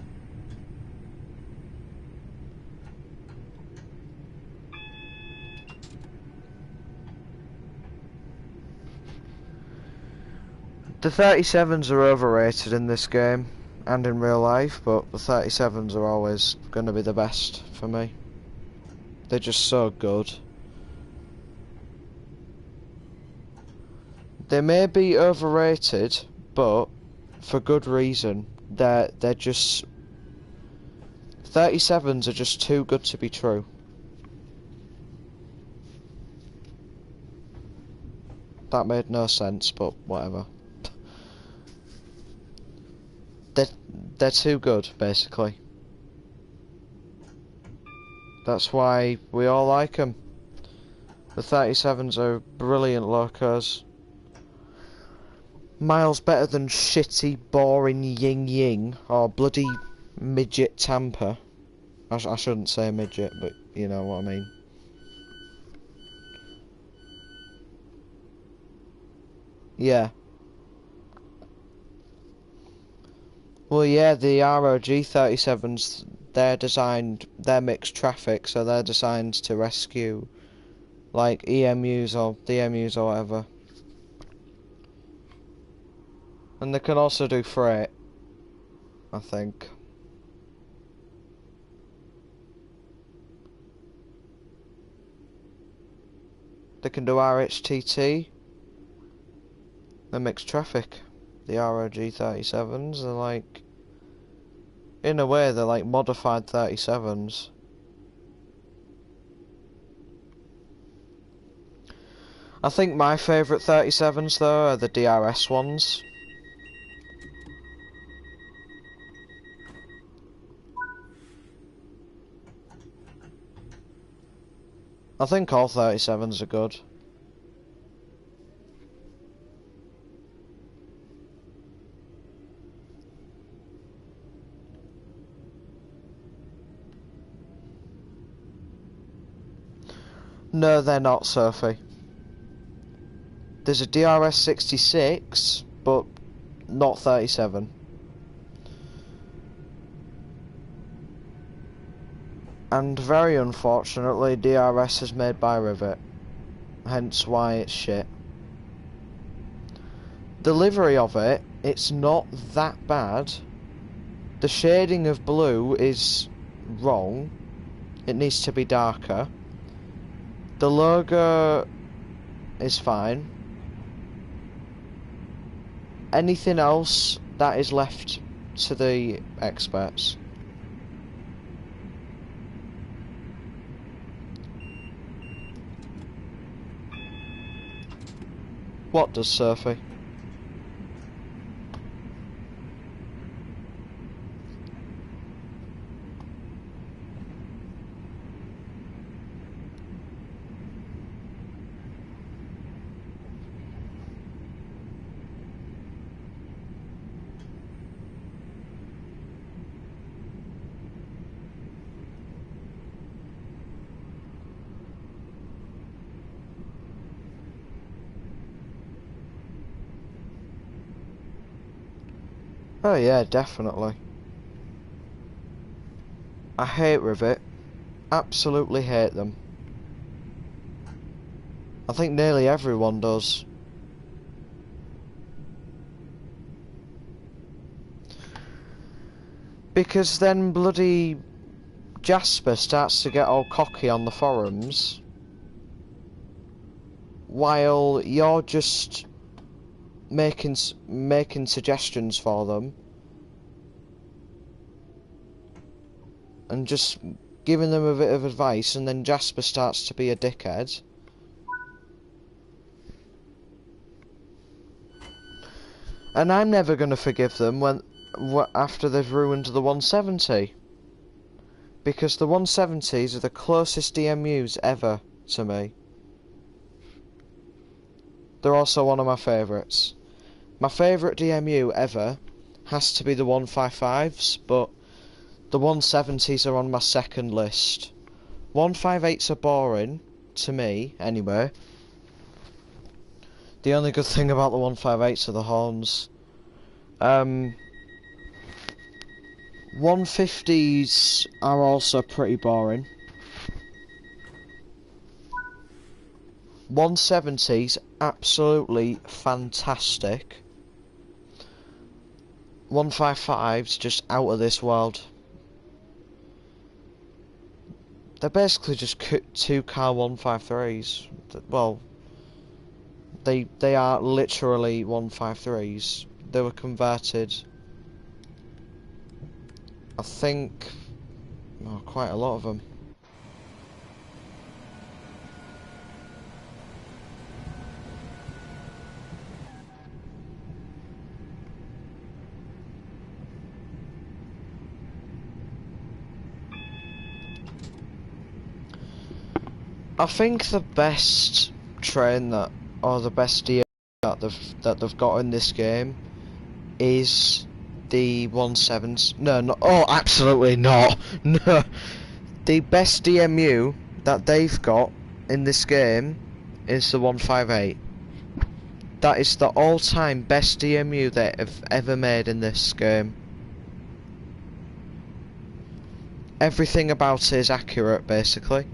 The 37s are overrated in this game and in real life, but the 37s are always going to be the best for me. They're just so good. They may be overrated, but for good reason. They're just 37s are just too good to be true. That made no sense, but whatever. They're too good, basically. That's why we all like them. The 37s are brilliant locos. Miles better than shitty, boring Ying Ying or bloody midget Tampa. I shouldn't say midget, but you know what I mean. Yeah. Well, yeah, the ROG 37s, they're mixed traffic, so they're designed to rescue, like, EMUs or DMUs or whatever. And they can also do freight, I think. They can do RHTT. They're mixed traffic. The ROG 37s, they're like, in a way, they're like modified 37s. I think my favourite 37s, though, are the DRS ones. I think all 37s are good. No, they're not, Sophie. There's a DRS 66, but not 37. And very unfortunately, DRS is made by Rivet. Hence why it's shit. Delivery of it, it's not that bad. The shading of blue is wrong. It needs to be darker. The logo is fine. Anything else, that is left to the experts. What does, Sophie? Oh yeah, definitely. I hate Rivet. Absolutely hate them. I think nearly everyone does. Because then bloody Jasper starts to get all cocky on the forums, while you're just making suggestions for them and just giving them a bit of advice, and then Jasper starts to be a dickhead. And I'm never going to forgive them after they've ruined the 170. Because the 170s are the closest DMUs ever to me. They're also one of my favourites. My favourite DMU ever has to be the 155s, but the 170s are on my second list. 158s are boring, to me, anyway. The only good thing about the 158s are the horns. 150s are also pretty boring. 170s, absolutely fantastic. 155s, just out of this world. They're basically just two-car 153s. Well, they are literally 153s. They were converted, I think, quite a lot of them. I think the best train or the best DM that they've got in this game is the 17s. No, oh, absolutely not. No, the best DMU that they've got in this game is the 158. That is the all-time best DMU they have ever made in this game. Everything about it is accurate, basically.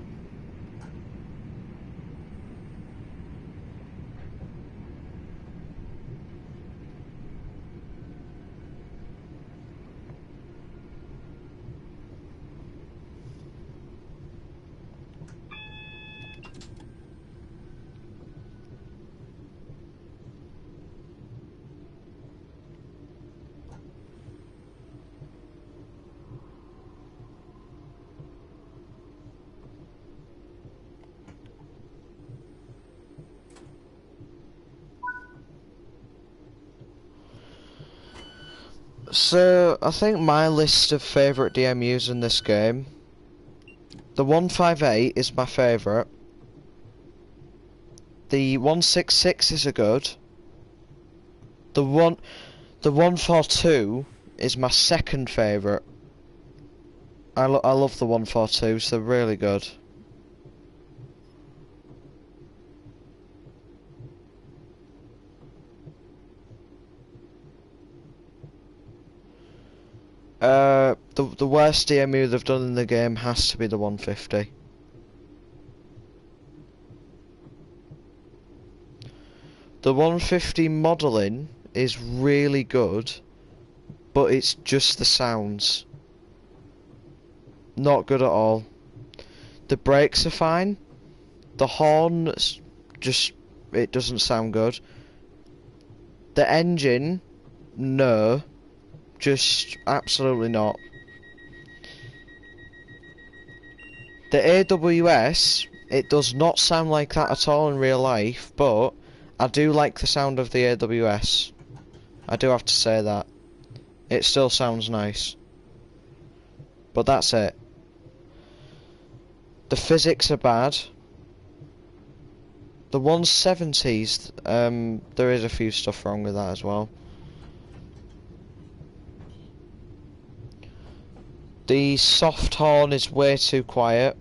So, I think my list of favourite DMUs in this game, the 158 is my favourite, the 166s are good, the 142 is my second favourite. I love the 142s, they're really good. The worst DMU they've done in the game has to be the 150. The 150 modelling is really good, but it's just the sounds. Not good at all. The brakes are fine. The horn, it doesn't sound good. The engine, no. Just absolutely not. The AWS, it does not sound like that at all in real life, but I do like the sound of the AWS. I do have to say that. It still sounds nice. But that's it. The physics are bad. The 170s, there is a few stuff wrong with that as well. The soft horn is way too quiet.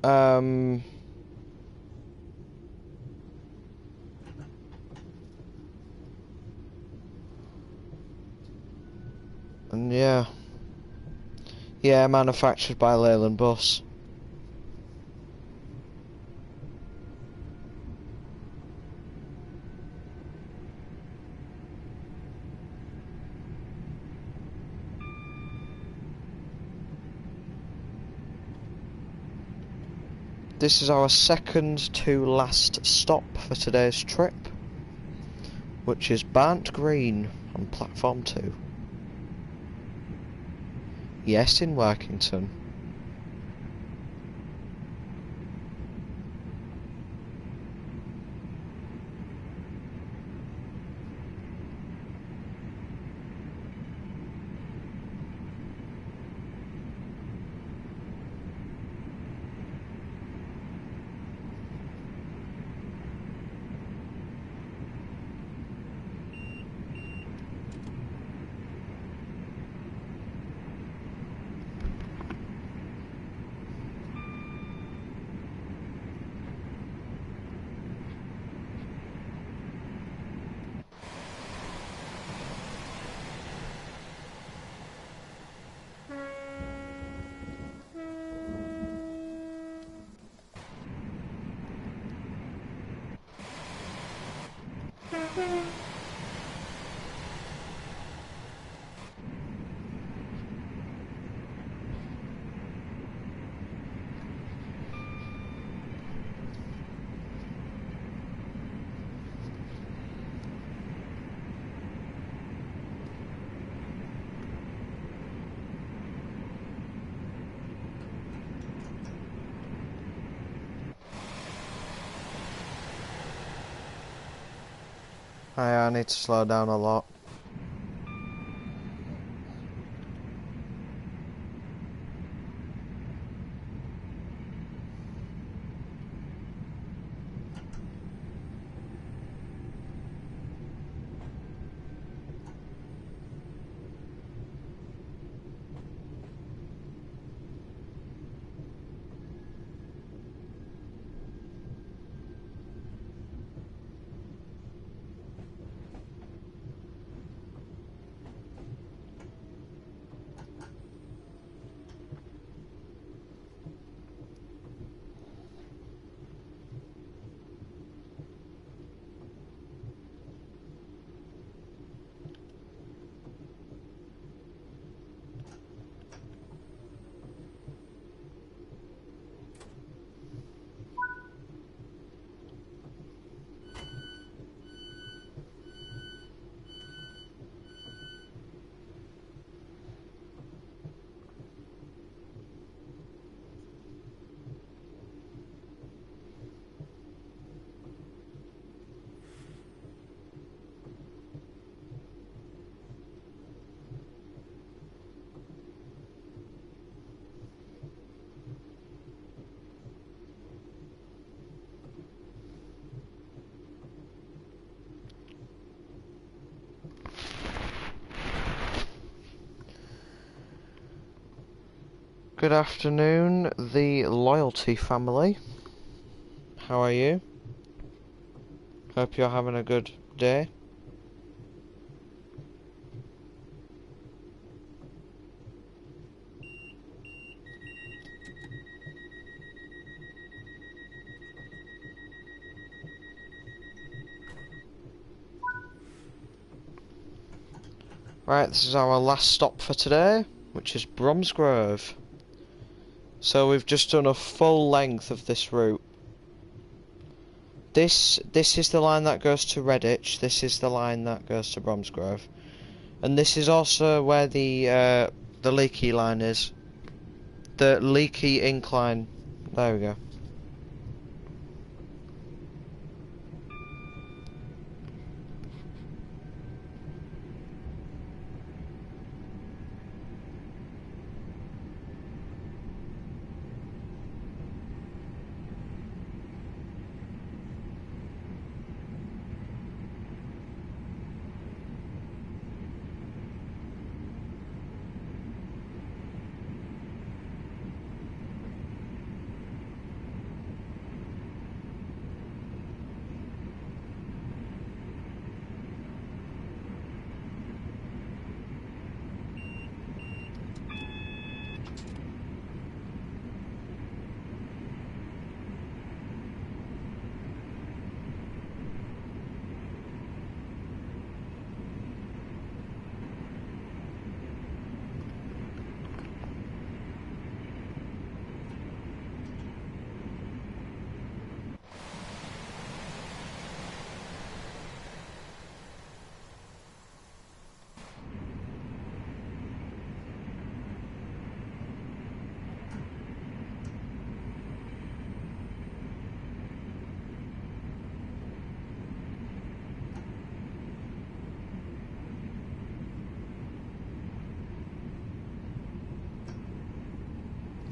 And yeah. Yeah, manufactured by Leyland Bus. This is our second to last stop for today's trip, which is Barnt Green on platform 2. Yes, in Workington. I need to slow down a lot. Good afternoon, the Loyalty family. How are you? Hope you're having a good day. Right, this is our last stop for today, which is Bromsgrove. So we've just done a full length of this route. This is the line that goes to Redditch, this is the line that goes to Bromsgrove. And this is also where the leaky line is. The leaky incline. There we go.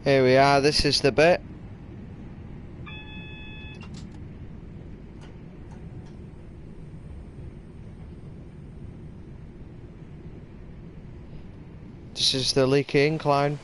Here we are, this is the bit. This is the leaky incline.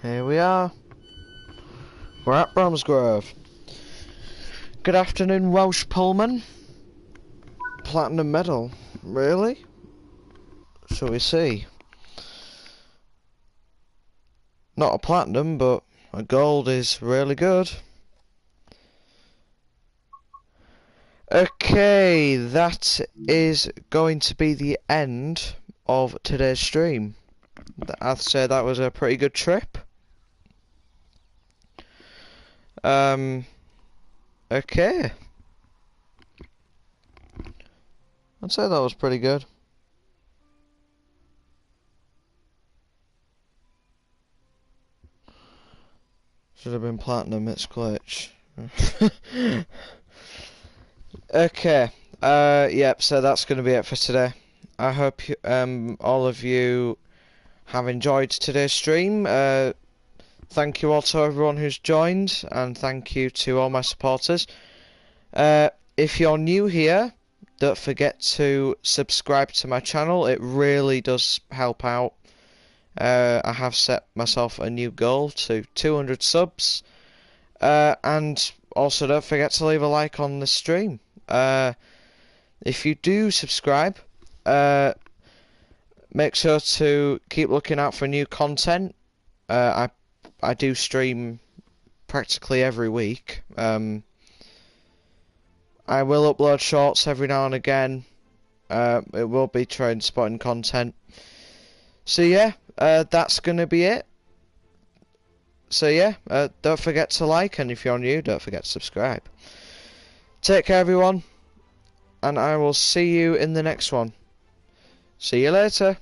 Here we are. We're at Bromsgrove. Good afternoon, Welsh Pullman. Platinum medal. Really? Shall we see? Not a platinum, but a gold is really good. Okay, that is going to be the end of today's stream. I'd say that was a pretty good trip. Okay. I'd say that was pretty good. Should have been platinum, it's glitch. Okay. Yep, so that's going to be it for today. I hope you, all of you have enjoyed today's stream. Thank you all to everyone who's joined, and thank you to all my supporters. If you're new here, don't forget to subscribe to my channel. It really does help out. I have set myself a new goal to 200 subs. And also don't forget to leave a like on the stream. If you do subscribe, make sure to keep looking out for new content. I do stream practically every week. I will upload shorts every now and again. It will be train spotting content. So yeah, that's gonna be it. So yeah, don't forget to like, and if you're new, don't forget to subscribe. Take care, everyone, and I will see you in the next one. See you later.